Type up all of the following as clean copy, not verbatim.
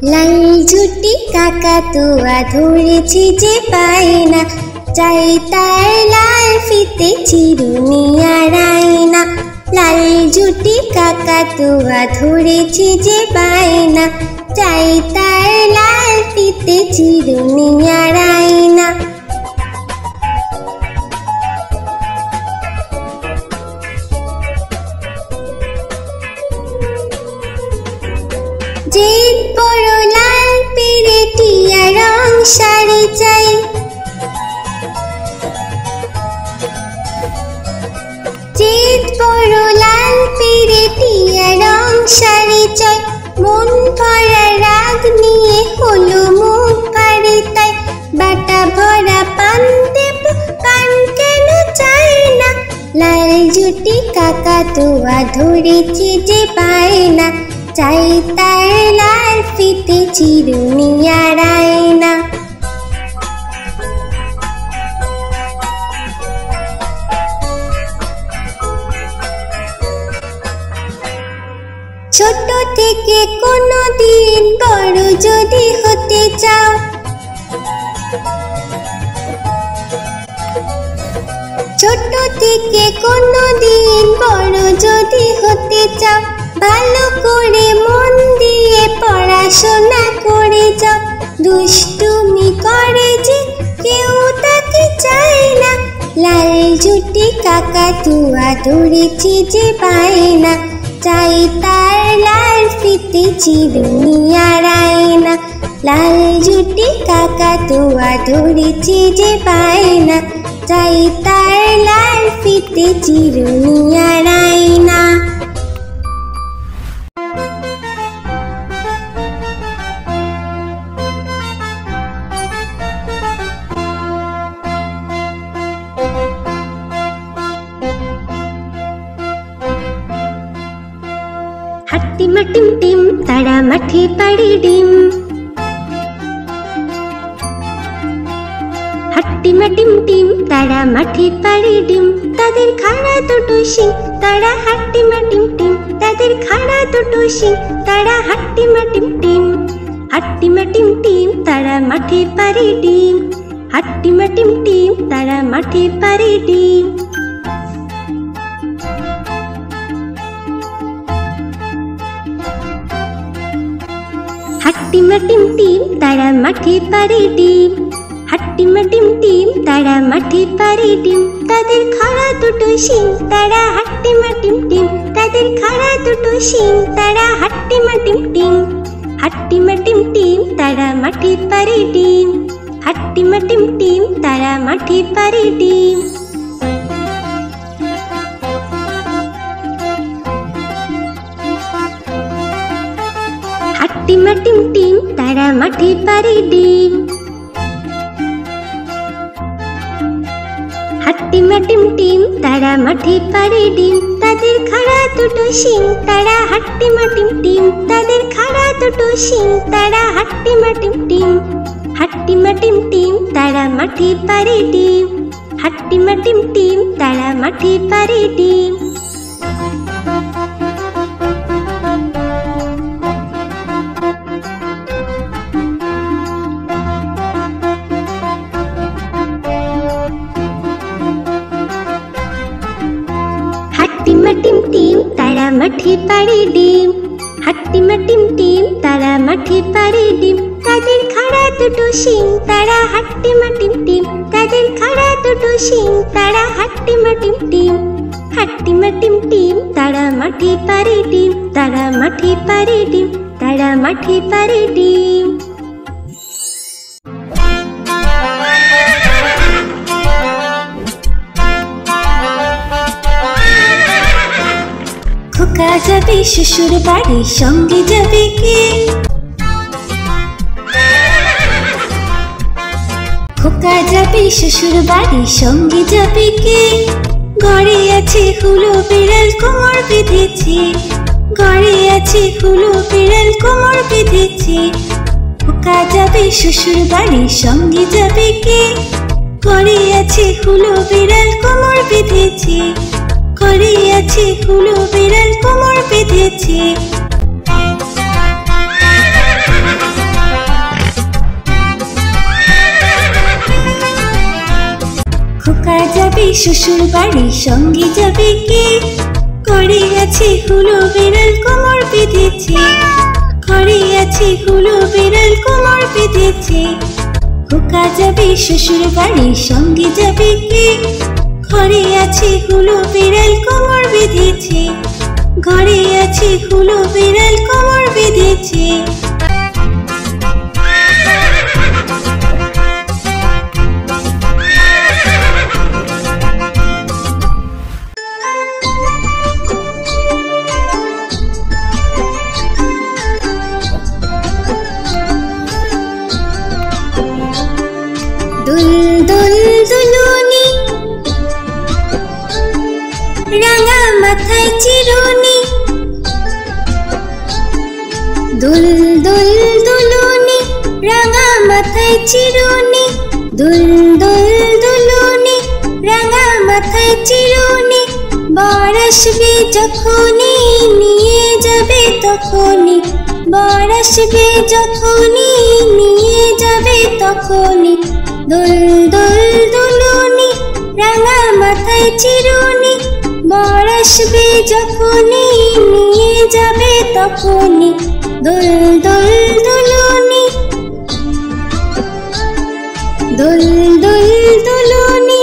লাল ঝুটি কাকাতুয়া ধরেছে যে পায় না, চাই তার লাল ফিতে চিরুনি আর আয়না। লাল ঝুটি কাকাতুয়া ধরেছে যে পায় না, চাই তার লাল ফিতে চিরুনি আর আয়না। জিদ বড় লাল পেরে টিয়া রং শাড়ি চাই, জিদ বড় লাল পেরে টিয়া রং শাড়ি চাই। মন ভরা রাগ নিয়ে হলো মুখ ভারী তাই, বাটা ভরা পান দেব পান কেন চাই না। লাল ঝুটি কাকাতুয়া ধরেছে যে পায় না, চাই তার লাল ফিতে চিরুনি আর আয়না। ছোট থেকে কোনো দিন বড় যদি হতে চাও, ছোট থেকে কোনো দিন বড় যদি হতে চাও, ভালো করে মন দিয়ে পড়াশোনা করে যাও। দুষ্টুমি করে যে কেউ তাকে চায় না, লাল ঝুটি কাকাতুয়া ধরেছে যে পায় না, চাই তার লাল ফিতে চিরুনি আর আয়না। লাল ঝুটি কাকাতুয়া ধরেছে যে পায় না, চাই তার লাল ফিতে চিরুনি আর আয়না। হাট্টিমা টিম টিম তারা মাঠে পাড়ে ডিম, হাট্টিমা টিম টিম তারা মাঠে পাড়ে ডিম। তাদের খাড়া দুটো শিং তারা হাট্টিমা টিম টিম, তাদের খাড়া দুটো শিং তারা হাট্টিমা টিম টিম। হাট্টিমা টিম টিম তারা মাঠে পাড়ে ডিম, হাট্টিমা টিম টিম তারা মাঠে পাড়ে ডিম। হাট্টিমা টিম টিম তারা মাঠে পাড়ে ডিম, হাট্টিমা টিম টিম তারা মাঠে পাড়ে ডিম। তাদের খাড়া দুটো শিং তারা হাট্টিমা টিম টিম, তাদের খাড়া দুটো শিং তারা হাট্টিমা টিম টিম। হাট্টিমা টিম টিম তারা মাঠে পাড়ে ডিম, হাট্টিমা টিম টিম তারা মাঠে পাড়ে ডিম। হাট্টিমা টিম টিম তারা মাঠে পাড়ে ডিম, হাট্টিমা টিম টিম তারা মাঠে পাড়ে ডিম। তাদের খাড়া দুটো শিং তারা হাট্টিমা টিম টিম, তাদের খাড়া দুটো শিং তারা হাট্টিমা টিম টিম। হাট্টিমা টিম টিম তারা মাঠে পাড়ে ডিম, হাট্টিমা টিম টিম তারা মাঠে পাড়ে ডিম। হাট্টিমা টিম টিম তারা মাঠে পাড়ে ডিম, হাট্টিমা টিম টিম তারা মাঠে পাড়ে ডিম। তাদের খাড়া দুটো শিং তারা হাট্টিমা টিম টিম, তাদের খাড়া দুটো শিং তারা হাট্টিমা টিম টিম। হাট্টিমা টিম টিম তারা মাঠে পাড়ে ডিম, তারা মাঠে পাড়ে ডিম, তারা মাঠে পাড়ে ডিম। খোকা যাবে শ্বশুর বাড়ি সঙ্গে যাবে কে, খোকা যাবে শ্বশুর বাড়ি সঙ্গে যাবে কে। ঘরে আছে হুলো বিড়াল কোমর বেঁধেছে, ঘরে আছে হুলো বিড়াল কোমর বেঁধেছে। খোকা যাবে শ্বশুর বাড়ি সঙ্গে যাবে কে। ঘরে আছে হুলো বিড়াল কোমর বেঁধেছে, ঘরে আছে হুলো বিড়াল কোমর বেঁধেছে। খোকা যাবে শ্বশুর বাড়ি, সঙ্গে যাবে কে? ঘরে আছে হুলো বিড়াল, কোমর বেঁধেছে। ঘরে আছে হুলো বিড়াল, কোমর বেঁধেছে। খোকা যাবে শ্বশুর বাড়ি, সঙ্গে যাবে কে? ঘরে আছে হুলো বিড়াল, কোমর বেঁধেছে। ঘরে আছে হুলো বিড়াল, কোমর বেঁধেছে। দুল দুল দুলুনি, রাঙা মাথায় চিরুনি। দুল দুল দুলুনি, রাঙা মাথায় চিরুনি। দুল দুল দুলুনি, রাঙা মাথায় চিরুনি। বর আসবে যখনই, নিয়ে যাবে তখনই। বর আসবে যখনই, নিয়ে যাবে তখনই। দুল দুল দুলুনি, রাঙা মাথায় চিরুনি। বর আসবে যখনই, নিয়ে যাবে তখনই। দুল দুল দুলুনি, দুল দুল দুলুনি।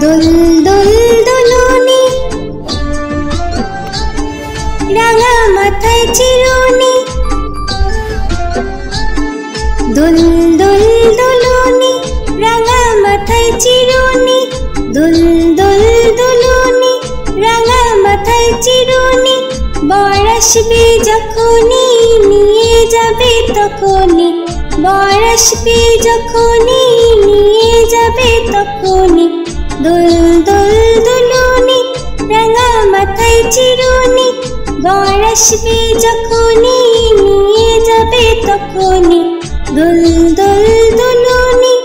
দুল দুল দুলুনি, রাঙা মাথায় চিরুনি। দুল দুল দুলুনি, রাঙা মাথায় চিরুনি। দুল দুল দুলুনি, রাঙা মাথায় চিরুনি। বর আসবে যখনই, নিয়ে যাবে তখনই। বর আসবে যখনই, নিয়ে যাবে তখনই। দুল দুল দুলুনি, রাঙা মাথায় চিরুনি। বর আসবে যখনই, নিয়ে যাবে তখনই। দুল দুল দুলুনি,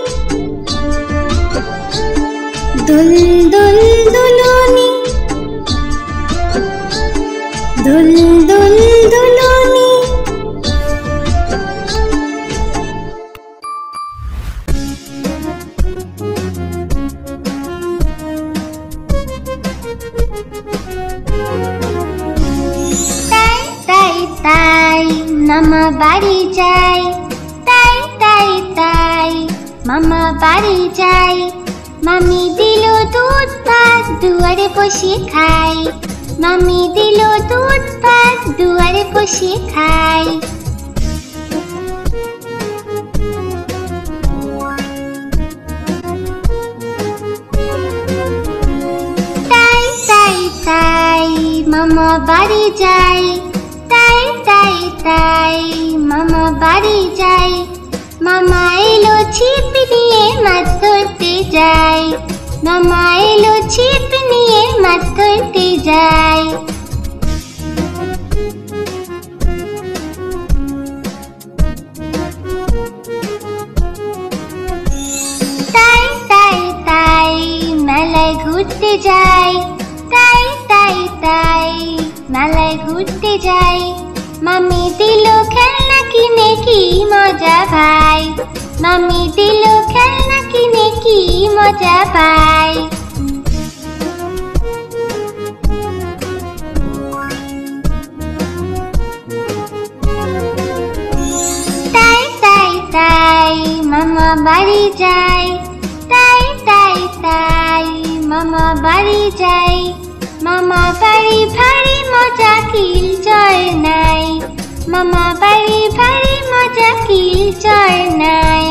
দুল দুল দুলুনি। দুল দুল দুলুনি। তাই মামা বাড়ি যাই। তাই তাই তাই মামা বাড়ি যাই। মামি দিল দুধ ভাত, দুয়ারে বসে খাই। মামি দিল দুধ ভাত, দুয়ারে বসে খাই। তাই তাই তাই মামা বাড়ি যাই। তাই তাই তাই মামা বাড়ি যাই। মামা এলো ছিপ নিয়ে মাছ ধরতে যাই। মামা এলো ছিপ নিয়ে মাছ ধরতে যাই। তাই তাই তাই মেলায় ঘুরতে যাই। তাই তাই তাই মেলায় ঘুরতে যাই। মামি দিল খেলনা কিনে, কি মজা ভাই। মামি দিল খেলনা কিনে, কি মজা পাই। তাই তাই তাই মামা বাড়ি যাই। তাই তাই তাই মামা বাড়ি যাই। মামা বাড়ি ভারী মজা, কিল চর নাই। মামা বাড়ি ভারী মজা, কিল চর নাই।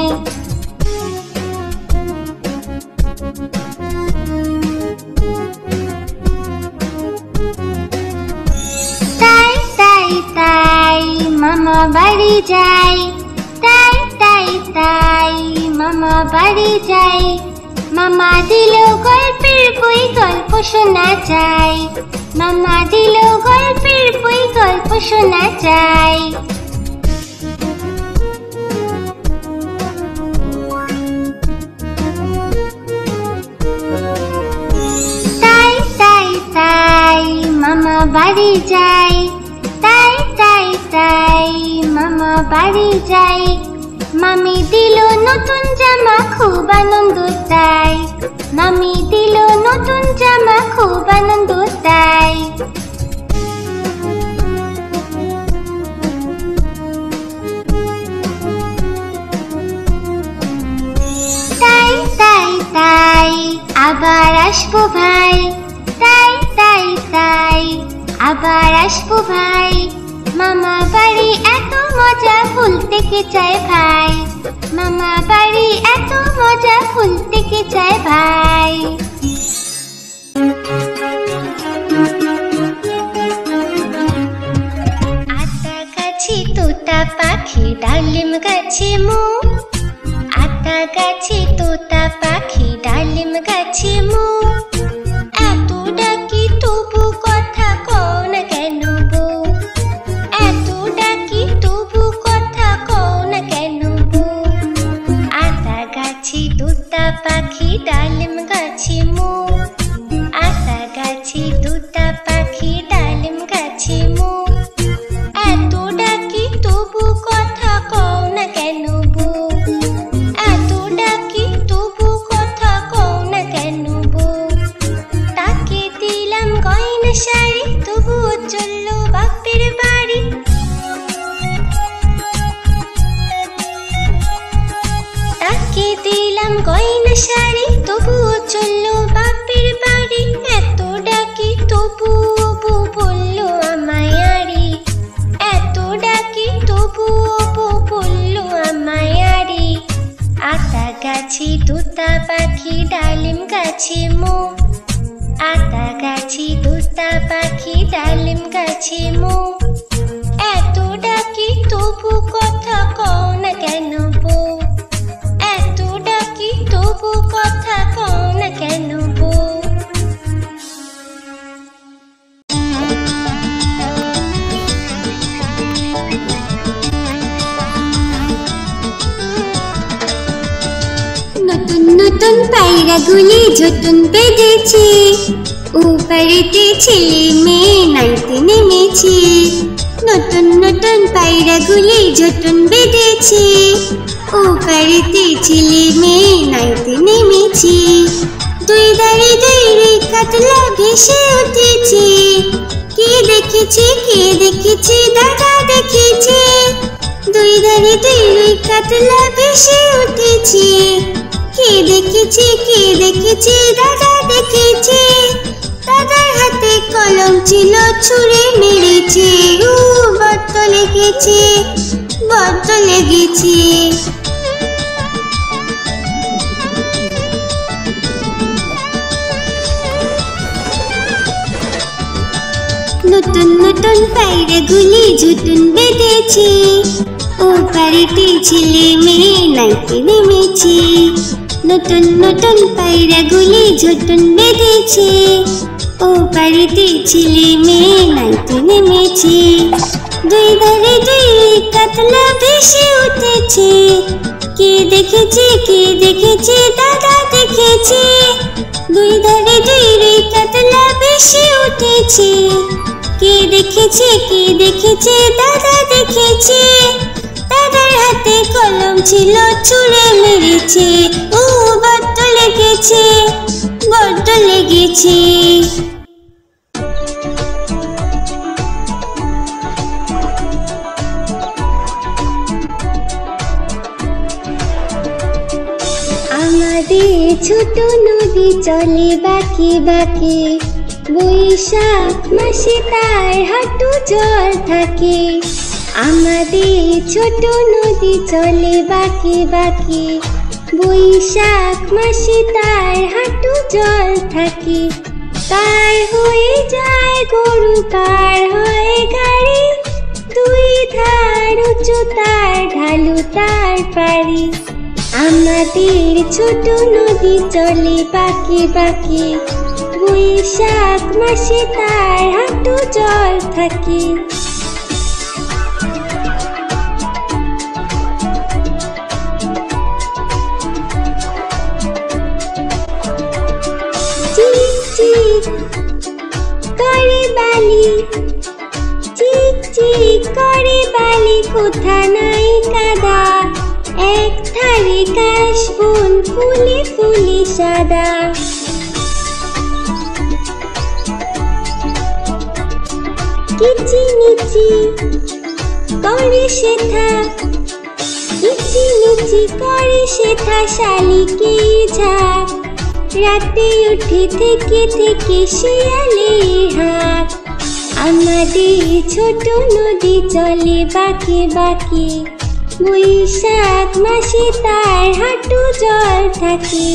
তাই তাই তাই মামা বাড়ি যাই। তাই তাই তাই মামা বাড়ি যাই। মামা দিল গল্পের বই, গল্প শোনা চাই। মামা দিল গল্পের বই, গল্প শোনা চাই। তাই তাই তাই বাড়ি যাই, তাই তাই তাই মামা বাড়ি যাই। মামি দিল নতুন জামা, খুব আনন্দ তাই। মামি দিল নতুন জামা, খুব আনন্দ তাই। তাই তাই তাই আবার আসবো ভাই, তাই তাই তাই আবার আসবো ভাই। মামা বাড়ি এত মজা, ভুলতে কে চায় ভাই। মামা বাড়ি এত মজা, ভুলতে কে চায় ভাই। আতা গাছে তোতা পাখি, ডালিম গাছে মো। আতা গাছে তোতা পাখি, ডালিম গাছে মো। এত ডাকি তবু কথা কও না কেন বউ। এত ডাকি তবু কথা কও না কেন বউ। আতা গাছে তোতা পাখি, ডালিম গাছে মো। আতা গাছে তোতা পাখি, ডালিম গাছে মো। এত ডাকি তবু কথা কও না কেন বউ। এত ডাকি তবু কথা কও না কেন বউ। তাকে দিলাম গয়না শাড়ি, তবুও চললো বাপের বাড়ি। তাকে দিলাম গয়না শাড়ি, তবুও চললো বাপের বাড়ি। এত ডাকি তবুও বউ বললো আমায় আড়ি। এত ডাকি তবুও বউ বললো আমায় আড়ি। আতা গাছে তোতা পাখি, ডালিম গাছে মো। আতা গাছে তোতা পাখি, ডালিম গাছে মো। এত ডাকি তবু কথা কও না কেন বউ। এত ডাকি তবু কথা কও না কেন বউ। নতুন নতুন পায়রাগুলি ঝুটুন বেঁধেছে, উপরেতে ছেলে মেয়ে নাইতে নেমেছে। নতুন নতুন পায়রাগুলি ঝুটুন বেঁধেছে, উপরেতে ছেলে মেয়ে নাইতে নেমেছে। দুই ধারে দুই কাতলা ভেসে উঠেছে। কে দেখেছে কে দেখেছে, দাদা দেখেছে। দুই ধারে দুই কাতলা ভেসে উঠেছে। কে দেখেছে কে দেখেছে, দাদা দেখেছে। দাদার হাতে কলম ছিল, ছুঁড়ে মেরেছে। বড্ড লেগেছে, বড্ড লেগেছে। নতুন নতুন পায়রাগুলি ঝুটুন বেঁধেছে, ও বাড়িতে ছেলে মেয়ে নাইতে নেমেছে। নতুন নতুন পায়রাগুলি ঝুটুন বেঁধেছে, ও বাড়িতে ছেলে মেয়ে নাইতে নেমেছে। দুই ধারে দুই কাতলা ভেসে উঠেছে। কে দেখেছে কে দেখেছে, দাদা দেখেছে। দুই ধারে দুই কাতলা ভেসে উঠেছে। কে দেখেছে কে দেখেছে, দাদা দেখেছে। দাদার হাতে কলম ছিল, ছুঁড়ে মেরেছে। বড্ড লেগেছে, বড্ড লেগেছে। আমাদের ছোট নদী চলে বাঁকে বাঁকে। বৈশাখ মাসে তার হাঁটু জল থাকে। আমাদের ছোট নদী চলে বাঁকে বাঁকে। বৈশাখ মাসে তার হাঁটু জল থাকে। পার হয়ে যায় গরু, পার হয় গাড়ি। দুই ধার উঁচু তার, ঢালু তার পারি। আমাদের ছোট নদী চলে বাঁকে বাঁকে। বৈশাখ মাসে তার হাঁটু জল থাকে। চিক চিক করে বালি, চিক চিক করে বালি, কোথা নাই কাদা, এক ধারে কাশবন ফুলে ফুলে সাদা। কিচিমিচি করে শেথা, কিচিমিচি করে শেথা, শালিকের ঝাঁক, রাতে উঠে থেকে থেকে শিয়ালের হাঁক। আমাদের ছোট নদী চলে বাঁকে বাঁকে, বৈশাখ মাসে তার হাঁটু জল থাকে।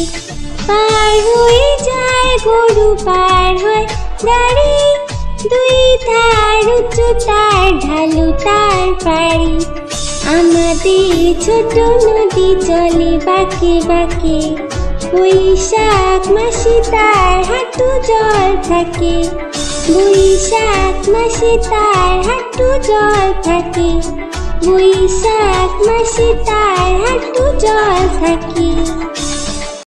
পার হয়ে যায় গরু, পার হয় গাড়ি, দুই ধার উঁচু তার, ঢালু তার পাড়ি। আমাদের ছোট নদী চলে বাঁকে বাঁকে, বৈশাখ মাসে তার হাঁটু জল থাকে। বৈশাখ মাসে তার হাঁটু জল থাকে, বৈশাখ মাসে তার হাঁটু জল থাকে।